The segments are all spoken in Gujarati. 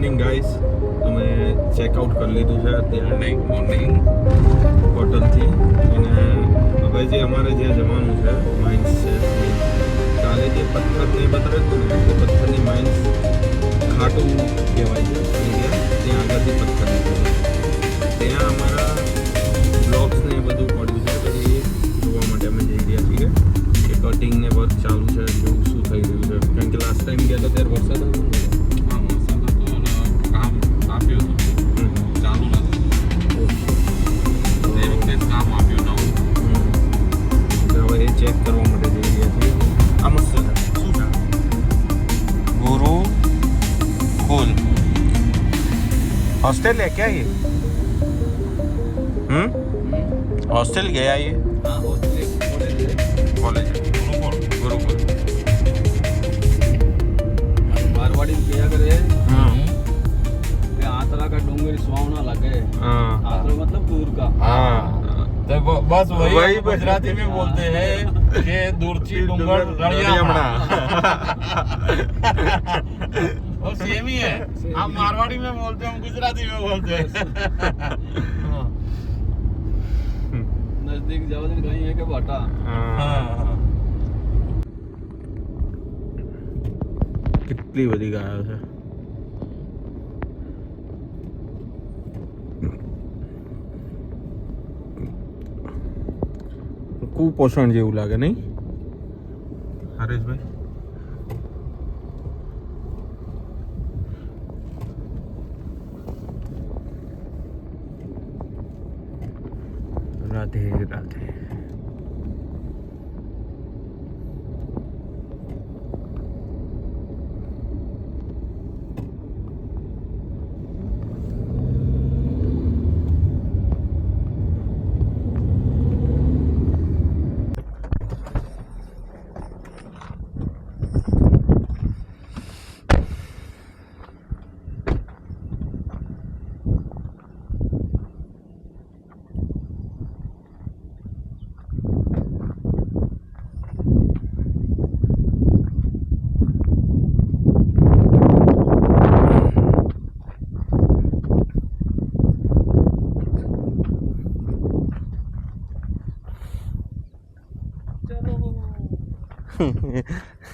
મોર્નિંગ ગાઈસ, અમે ચેકઆઉટ કરી લીધું છે અત્યારે મોર્નિંગ હોટલથી. અને હવે જે અમારે જ્યાં જવાનું છે માઇન્સ છે, કાલે જે પથ્થરને બતાવ્યું હતું ને એ પથ્થરની માઇન્સ ખાટું કહેવાય છે એરિયા, ત્યાં આગળથી પથ્થર નીકળે. ત્યાં અમારા બ્લોક્સ ને એ બધું પડ્યું છે, તો એ જોવા માટે અમે જઈ રહ્યા છીએ કે કટિંગ ને વર્ક ચાલુ છે, કેવું શું થઈ રહ્યું છે. કારણ કે લાસ્ટ ટાઈમ ગયા તો ત્યારે વરસાદ હતો. चेक करवा માટે જઈ રહ્યા છીએ. આ મસ્ત છે. શું છે? गुरु कुल हॉस्टल है क्या ये? हॉस्टल गया ये? हाँ, हॉस्टल कॉलेज है गुरुकुल. मारवाड़ी किया करे. आतरा का डोंगर सुहावना लगे. आतरा मतलब दूर का. तो बस वही गुजराती में बोलते हैं कि दूरची डूंगर रड़ियामणा. वो सेम ही है. हम मारवाड़ी में बोलते हैं, हम गुजराती में बोलते हैं. नजदीक जाओ तो कहीं है कि बाटा. कितनी बड़ी गाय है. કુપોષણ જેવું લાગે નહીં હરેશભાઈ? રાધે રાધે.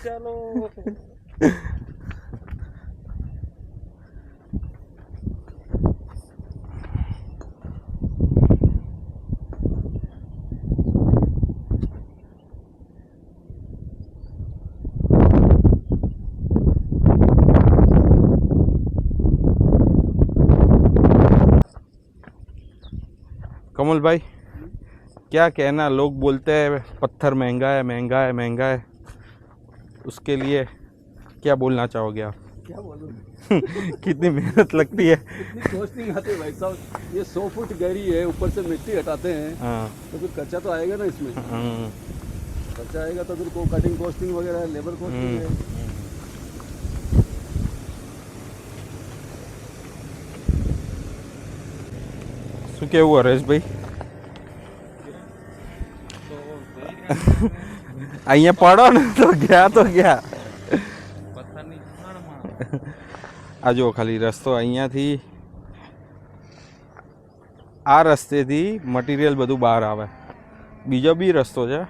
चलो कमल भाई, क्या कहना? लोग बोलते हैं पत्थर महंगा है महंगा है महंगा है, उसके लिए क्या बोलना चाहोगे आप? क्या बोलूं? कितनी मेहनत लगती है, कितनी कॉस्टिंग आती है भाई साहब. ये 100 फुट गहरी है, ऊपर से मिट्टी हटाते हैं. हाँ. तो फिर खर्चा तो आएगा ना इसमें. खर्चा आएगा तो फिर को कटिंग कॉस्टिंग वगैरह लेबर कॉस्टिंग है. શું કેવું હરેશભાઈ? અહીંયા પડો ને તો ગયા તો ગયા. આ જો ખાલી રસ્તો અહીંયાથી આ રસ્તેથી મટીરિયલ બધું બહાર આવે. બીજો બી રસ્તો છે.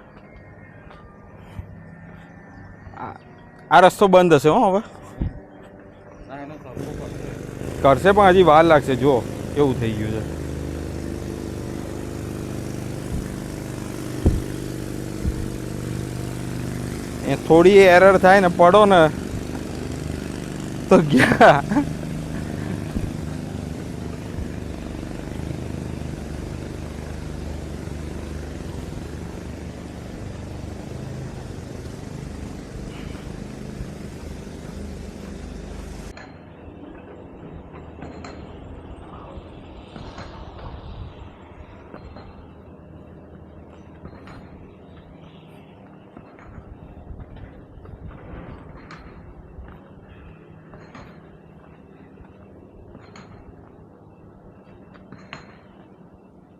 આ રસ્તો બંધ હશે હો હવે. કરશે પણ હજી વાર લાગશે. જો કેવું થઈ ગયું છે. એ થોડી એરર થાય ને પડો ને તો ગયા.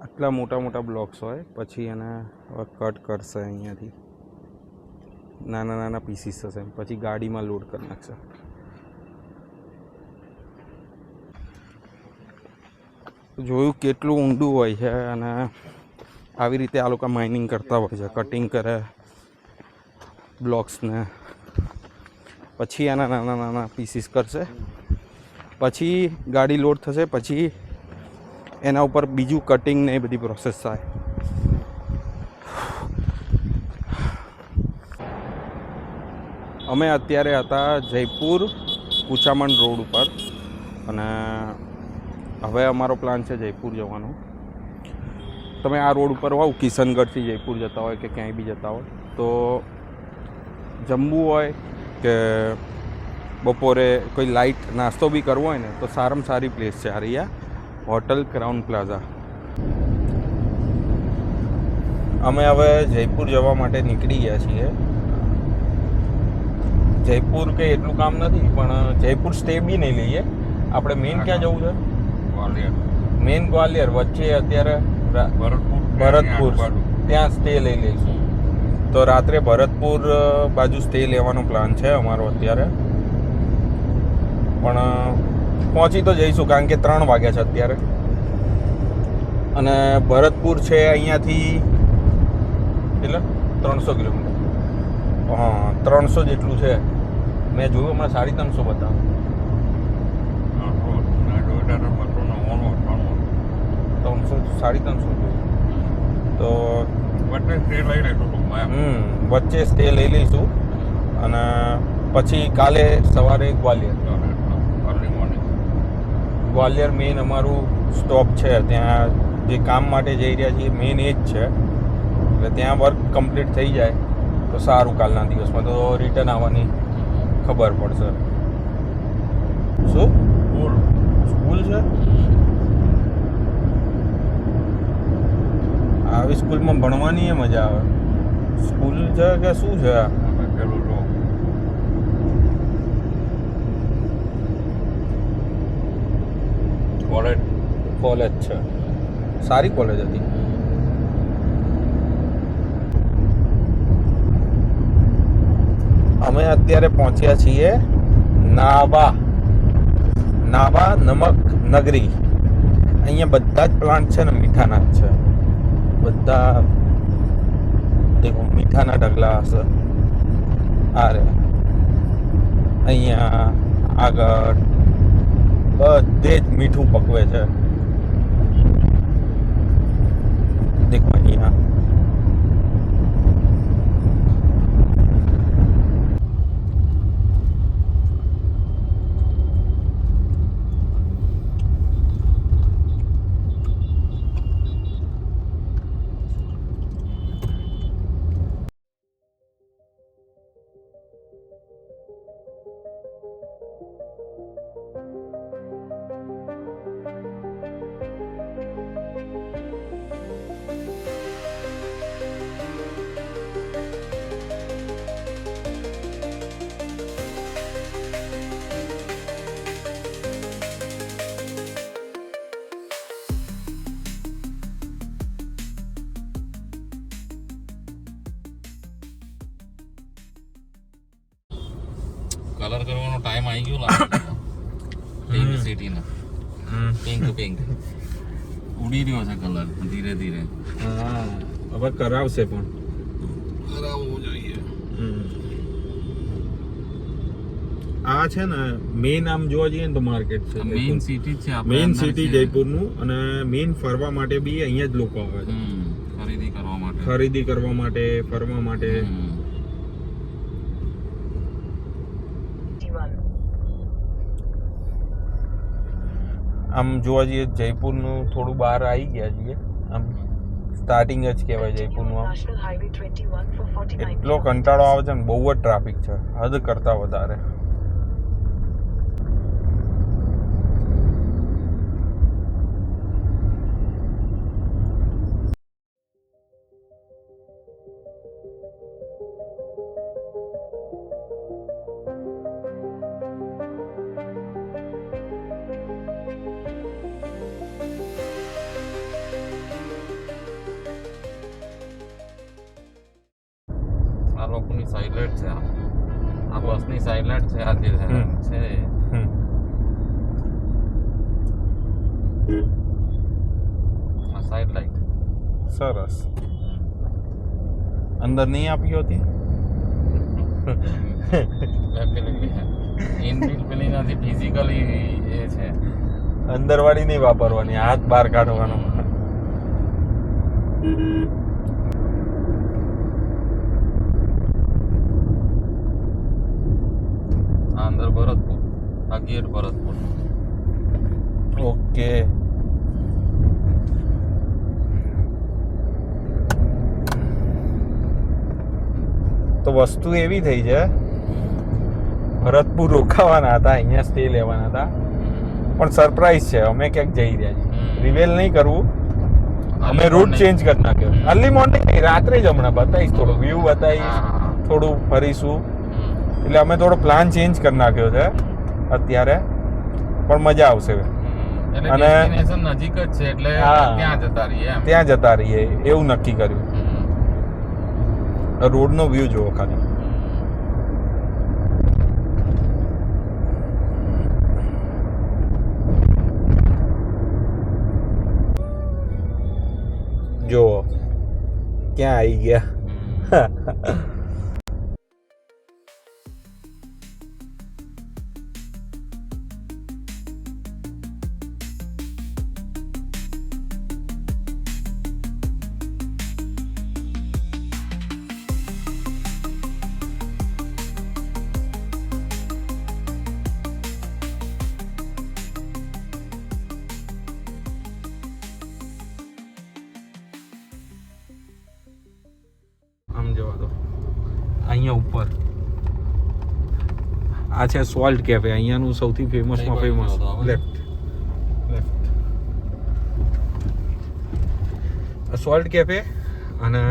આટલા મોટા મોટા બ્લોક્સ હોય પછી એને કટ કરશે. અહીંયાથી નાના નાના પીસીસ થશે, પછી ગાડીમાં લોડ કરી નાખશે. જોયું કેટલું ઊંડું હોય છે અને આવી રીતે આ લોકો માઇનિંગ કરતા હોય છે. કટિંગ કરે બ્લોક્સને, પછી એના નાના નાના પીસીસ કરશે, પછી ગાડી લોડ થશે, પછી એના ઉપર બીજું કટિંગ ને એ બધી પ્રોસેસ થાય. અમે અત્યારે હતા જયપુર કુચામણ રોડ ઉપર અને હવે અમારો પ્લાન છે જયપુર જવાનો. તમે આ રોડ ઉપર હોવ, કિશનગઢથી જયપુર જતા હોય કે ક્યાંય બી જતા હોય, તો જમવું હોય કે બપોરે કોઈ લાઇટ નાસ્તો બી કરવો હોય ને તો સારામાં સારી પ્લેસ છે આરિયા હોટલ ક્રાઉન પ્લાઝા. અમે હવે જયપુર જવા માટે નીકળી ગયા છીએ. જયપુર કંઈ એટલું કામ નથી, પણ જયપુર સ્ટે બી નહીં લઈએ આપણે. મેઇન ક્યાં જવું છે? ગ્વાલિયર. મેઇન ગ્વાલિયર, વચ્ચે અત્યારે ભરતપુર, ત્યાં સ્ટે લઈ લઈશું. તો રાત્રે ભરતપુર બાજુ સ્ટે લેવાનો પ્લાન છે અમારો અત્યારે. પણ પહોંચી તો જઈશું કારણ કે 3 વાગ્યા છે અત્યારે. અને ભરતપુર છે અહીંયાથી એટલે 300 કિલોમીટર. હા, 300 જેટલું છે. મેં જોયું હમણાં 350 બતાવે. 300 તો વચ્ચે સ્ટે લઈ લઈશું અને પછી કાલે સવારે ગ્વાલિયર મેઇન અમારું સ્ટોપ છે. ત્યાં જે કામ માટે જઈ રહ્યા છીએ મેઇન એ જ છે. એટલે ત્યાં વર્ક કમ્પ્લીટ થઈ જાય તો સારું. કાલના દિવસમાં તો રિટર્ન આવવાની ખબર પડશે. શું સ્કૂલ છે? આવી સ્કૂલમાં ભણવાની એ મજા આવે. સ્કૂલ છે કે શું છે? કોલેજ છે. સારી કોલેજ હતી. અમે અત્યારે પહોંચ્યા છીએ નાબા નમક નગરી. અહીંયા બધા જ પ્લાન્ટ છે ને મીઠાના જ છે. બધા દેખો મીઠાના ઢગલા હશે. આ રે અહીંયા આગળ બધે જ મીઠું પકવે છે. દેખો અહીંયા કલર કરવાનો ટાઈમ આવી ગયો લાગે. પિંક સિટીનો પિંક ઉડી રહ્યો છે કલર ધીરે ધીરે. હા, હવે કરાવશે પણ કરાવવું જોઈએ. આ છે ને મેઇન આમ જોવા જઈએ ને તો માર્કેટ છે. મેઇન સિટી છે, મેઇન સિટી જયપુરનું. અને મેઇન ફરવા માટે બી અહીંયા જ લોકો આવે છે. ખરીદી કરવા માટે, ફરવા માટે. આમ જોવા જઈએ જયપુરનું થોડું બહાર આવી ગયા છીએ. આમ સ્ટાર્ટિંગ જ કહેવાય જયપુરનું. આમ એટલો કંટાળો આવે છે ને, બહુ જ ટ્રાફિક છે, હદ કરતાં વધારે. આ લોકોની સાઇલેન્ટ છે. આ બસની સાઇલેન્ટ છે. આ જે છે સાઈડ લાઈટ સરસ. અંદર નહીં આપી હોતી? ઇનબિલ્ટ પેલી નથી, ફિઝિકલી એ છે. અંદર વાળી નહીં વાપરવાની, હાથ બહાર કાઢવાનો. આ અંદર ભરતપુર, આ ગેટ ભરતપુર. ઓકે. તો વસ્તુ એવી થઈ છે, ભરતપુર રોકાવાના હતા, અહીંયા સ્ટે લેવાના હતા, પણ સરપ્રાઈઝ છે, અમે ક્યાંક જઈ રહ્યા છીએ. રિવેલ નહીં કરવું, અમે રૂટ ચેન્જ કરી નાખ્યો. અર્લી મોર્નિંગ નહીં, રાત્રે જ હમણાં બતાવીશ, થોડું વ્યૂ બતાવીશ, થોડું ફરીશું. એટલે અમે થોડો પ્લાન ચેન્જ કરી નાખ્યો છે અત્યારે, પણ મજા આવશે. અને ડેસ્ટિનેશન નજીક જ છે એટલે ત્યાં જતા રહીએ એમ. ત્યાં જતા રહીએ એવું નક્કી કર્યું. રોડનો વ્યૂ જુઓ ખાલી. જુઓ ક્યાં આવી ગયા. આમ જવા દો. અહીંયા ઉપર આ છે સોલ્ટ કેફે, અહીંયાનું સૌથી ફેમસમાં famous. Left left salt cafe. અને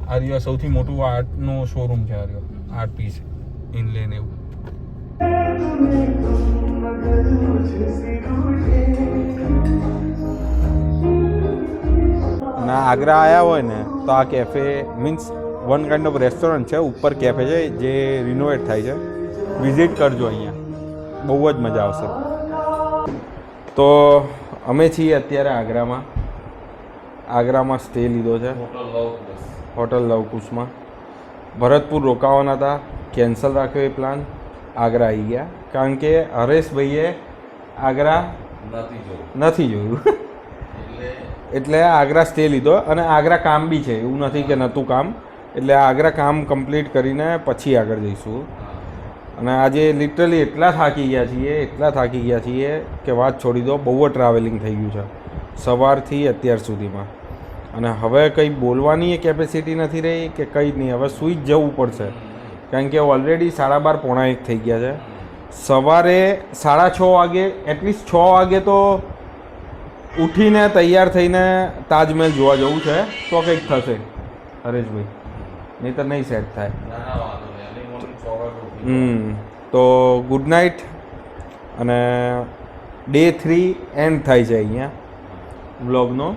આ રહ્યો સૌથી મોટું આર્ટનું શોરૂમ છે. આ રહ્યો આર્ટ પીસ ઇનલેન એવું. અને આગ્રા આવ્યા હોય ને તો આ cafe means one kind of restaurant છે, ઉપર કેફે છે જે રિનોવેટ થાય છે. વિઝિટ કરજો, અહીંયા બહુ જ મજા આવશે. તો અમે છીએ અત્યારે આગ્રામાં સ્ટે લીધો છે, હોટલ લવકુશમાં. ભરતપુર રોકાવાના હતા, કેન્સલ રાખ્યો એ પ્લાન. આગ્રા આવી ગયા કારણ કે હરેશભાઈએ આગ્રા નથી જોયું એટલે આગ્રા સ્ટે લીધો. અને આગ્રા કામ બી છે, એવું નથી કે નહોતું કામ. એટલે આગ્રા કામ કમ્પ્લીટ કરીને પછી આગળ જઈશું. અને આજે લિટરલી એટલા થાકી ગયા છીએ કે વાત છોડી દો. બહુ જ ટ્રાવેલિંગ થઈ ગયું છે સવારથી અત્યાર સુધીમાં. અને હવે કંઈ બોલવાની કેપેસિટી નથી રહી કે કંઈ નહીં. હવે સૂઈ જ જવું પડશે કારણ કે ઓલરેડી 12:30 પોણા 1 થઈ ગયા છે. સવારે 6:30 વાગે, એટલીસ્ટ 6 વાગે તો ઉઠીને તૈયાર થઈને તાજમહેલ જોવા જવું છે તો કંઈક થશે હરેશભાઈ, નહીં તો નહીં સેટ થાય. તો ગુડ નાઇટ. અને ડે 3 એન્ડ થાય છે અહીંયા વ્લોગનો.